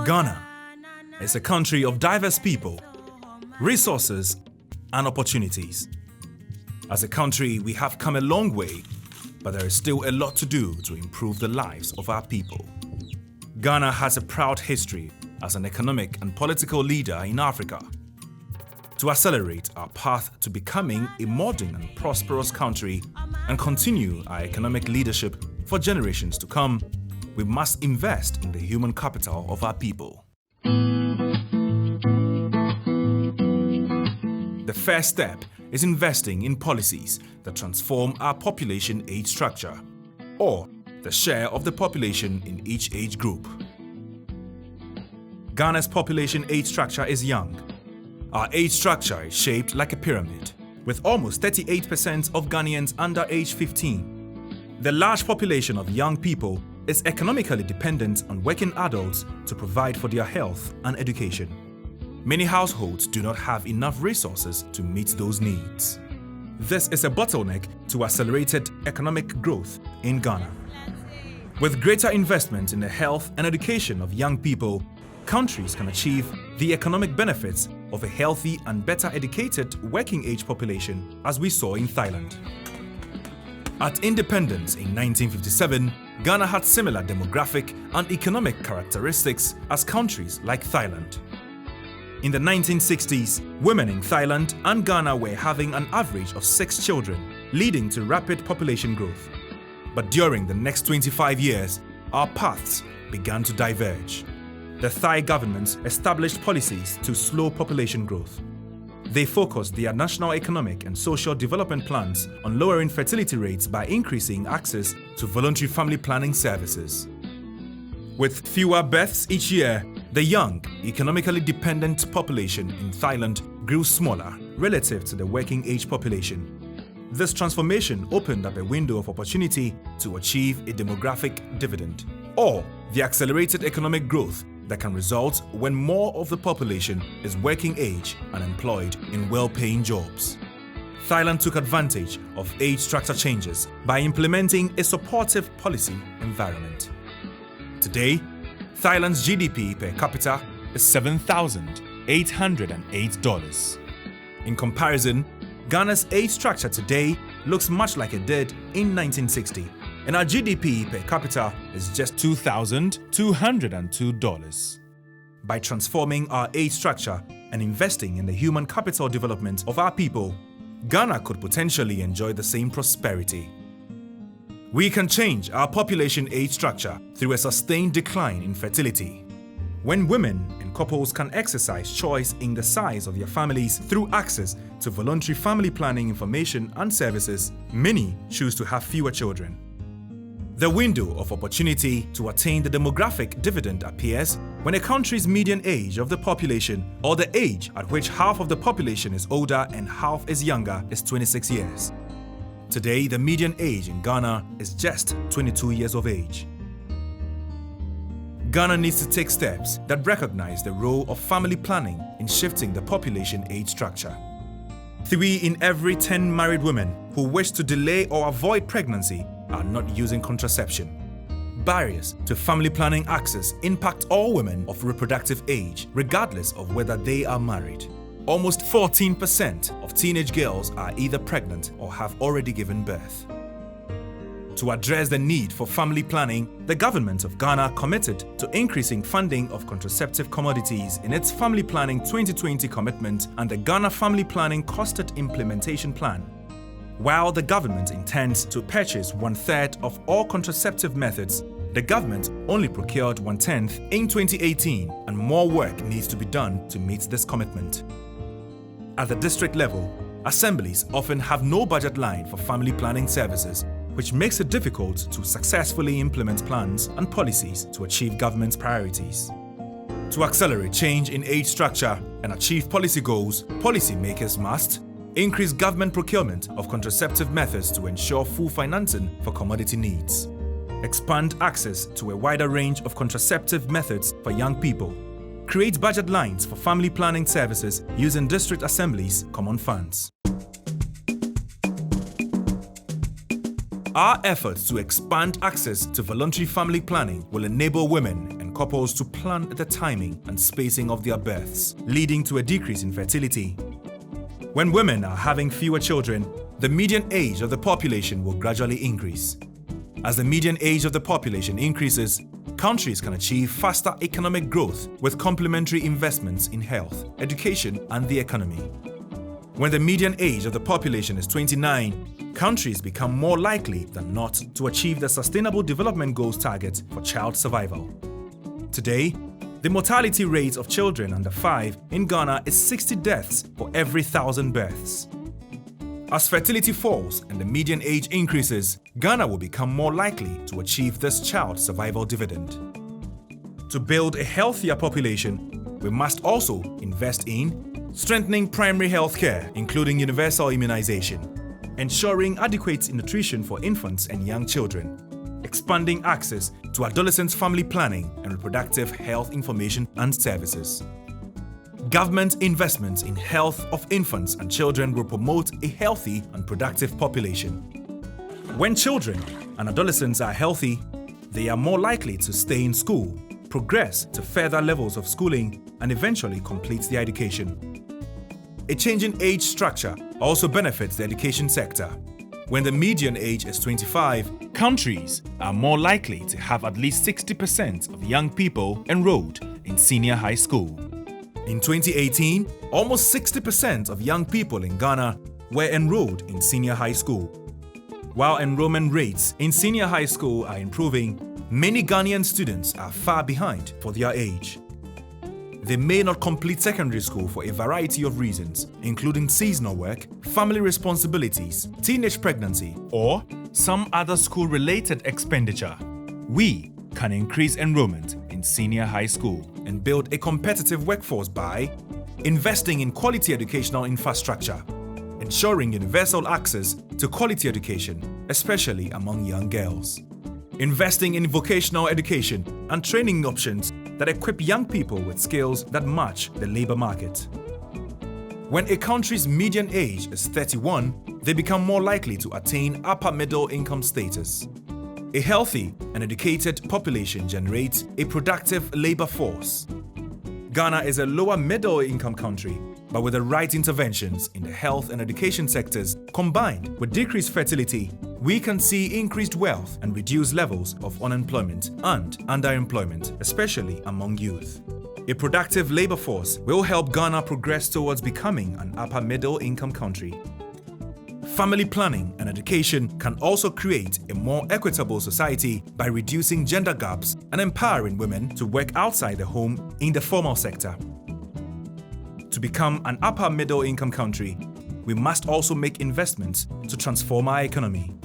Ghana is a country of diverse people, resources, and opportunities. As a country, we have come a long way, but there is still a lot to do to improve the lives of our people. Ghana has a proud history as an economic and political leader in Africa. To accelerate our path to becoming a modern and prosperous country and continue our economic leadership for generations to come, we must invest in the human capital of our people. The first step is investing in policies that transform our population age structure, or the share of the population in each age group. Ghana's population age structure is young. Our age structure is shaped like a pyramid, with almost 38% of Ghanaians under age 15. The large population of young people is economically dependent on working adults to provide for their health and education. Many households do not have enough resources to meet those needs. This is a bottleneck to accelerated economic growth in Ghana. With greater investment in the health and education of young people, countries can achieve the economic benefits of a healthy and better educated working-age population, as we saw in Thailand. At independence in 1957, Ghana had similar demographic and economic characteristics as countries like Thailand. In the 1960s, women in Thailand and Ghana were having an average of 6 children, leading to rapid population growth. But during the next 25 years, our paths began to diverge. The Thai government established policies to slow population growth. They focused their national economic and social development plans on lowering fertility rates by increasing access to voluntary family planning services. With fewer births each year, the young, economically dependent population in Thailand grew smaller relative to the working-age population. This transformation opened up a window of opportunity to achieve a demographic dividend, or the accelerated economic growth that can result when more of the population is working age and employed in well-paying jobs. Thailand took advantage of age structure changes by implementing a supportive policy environment. Today, Thailand's GDP per capita is $7,808. In comparison, Ghana's age structure today looks much like it did in 1960. And our GDP per capita is just $2,202. By transforming our age structure and investing in the human capital development of our people, Ghana could potentially enjoy the same prosperity. We can change our population age structure through a sustained decline in fertility. When women and couples can exercise choice in the size of their families through access to voluntary family planning information and services, many choose to have fewer children. The window of opportunity to attain the demographic dividend appears when a country's median age of the population, or the age at which half of the population is older and half is younger, is 26 years. Today, the median age in Ghana is just 22 years of age. Ghana needs to take steps that recognize the role of family planning in shifting the population age structure. 3 in every 10 married women who wish to delay or avoid pregnancy are not using contraception. Barriers to family planning access impact all women of reproductive age, regardless of whether they are married. Almost 14% of teenage girls are either pregnant or have already given birth. To address the need for family planning, the government of Ghana committed to increasing funding of contraceptive commodities in its Family Planning 2020 commitment and the Ghana Family Planning Costed Implementation Plan. While the government intends to purchase 1/3 of all contraceptive methods, the government only procured 1/10 in 2018, and more work needs to be done to meet this commitment. At the district level, assemblies often have no budget line for family planning services, which makes it difficult to successfully implement plans and policies to achieve government's priorities. To accelerate change in age structure and achieve policy goals, policymakers must increase government procurement of contraceptive methods to ensure full financing for commodity needs. Expand access to a wider range of contraceptive methods for young people. Create budget lines for family planning services using district assemblies' common funds. Our efforts to expand access to voluntary family planning will enable women and couples to plan the timing and spacing of their births, leading to a decrease in fertility. When women are having fewer children, the median age of the population will gradually increase. As the median age of the population increases, countries can achieve faster economic growth with complementary investments in health, education, and the economy. When the median age of the population is 29, countries become more likely than not to achieve the Sustainable Development Goals target for child survival. Today, the mortality rate of children under 5 in Ghana is 60 deaths for every 1,000 births. As fertility falls and the median age increases, Ghana will become more likely to achieve this child survival dividend. To build a healthier population, we must also invest in strengthening primary health care, including universal immunization, ensuring adequate nutrition for infants and young children, expanding access to adolescents' family planning and reproductive health information and services. Government investments in health of infants and children will promote a healthy and productive population. When children and adolescents are healthy, they are more likely to stay in school, progress to further levels of schooling, and eventually complete their education. A changing age structure also benefits the education sector. When the median age is 25, countries are more likely to have at least 60% of young people enrolled in senior high school. In 2018, almost 60% of young people in Ghana were enrolled in senior high school. While enrollment rates in senior high school are improving, many Ghanaian students are far behind for their age. They may not complete secondary school for a variety of reasons, including seasonal work, family responsibilities, teenage pregnancy, or some other school-related expenditure. We can increase enrollment in senior high school and build a competitive workforce by investing in quality educational infrastructure, ensuring universal access to quality education, especially among young girls, investing in vocational education and training options that equip young people with skills that match the labor market. When a country's median age is 31, they become more likely to attain upper middle income status. A healthy and educated population generates a productive labor force. Ghana is a lower middle income country, but with the right interventions in the health and education sectors combined with decreased fertility, we can see increased wealth and reduced levels of unemployment and underemployment, especially among youth. A productive labor force will help Ghana progress towards becoming an upper middle income country. Family planning and education can also create a more equitable society by reducing gender gaps and empowering women to work outside the home in the formal sector. To become an upper middle income country, we must also make investments to transform our economy.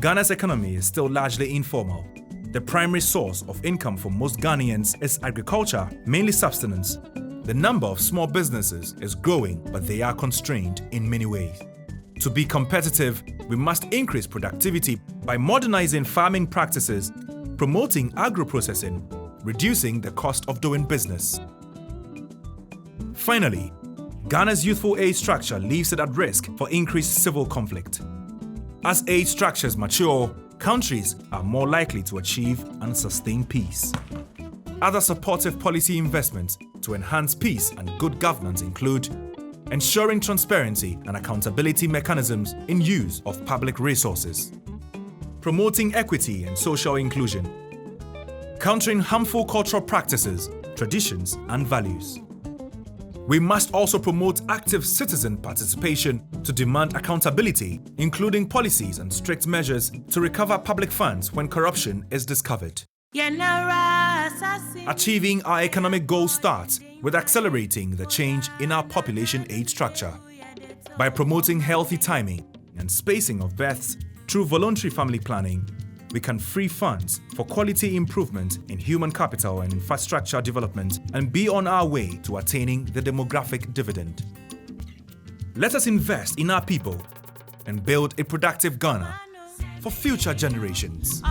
Ghana's economy is still largely informal. The primary source of income for most Ghanaians is agriculture, mainly subsistence. The number of small businesses is growing, but they are constrained in many ways. To be competitive, we must increase productivity by modernizing farming practices, promoting agro-processing, reducing the cost of doing business. Finally, Ghana's youthful age structure leaves it at risk for increased civil conflict. As age structures mature, countries are more likely to achieve and sustain peace. Other supportive policy investments to enhance peace and good governance include ensuring transparency and accountability mechanisms in use of public resources, promoting equity and social inclusion, countering harmful cultural practices, traditions, and values. We must also promote active citizen participation to demand accountability, including policies and strict measures to recover public funds when corruption is discovered. Achieving our economic goals starts with accelerating the change in our population age structure. By promoting healthy timing and spacing of births through voluntary family planning, we can free funds for quality improvement in human capital and infrastructure development and be on our way to attaining the demographic dividend. Let us invest in our people and build a productive Ghana for future generations.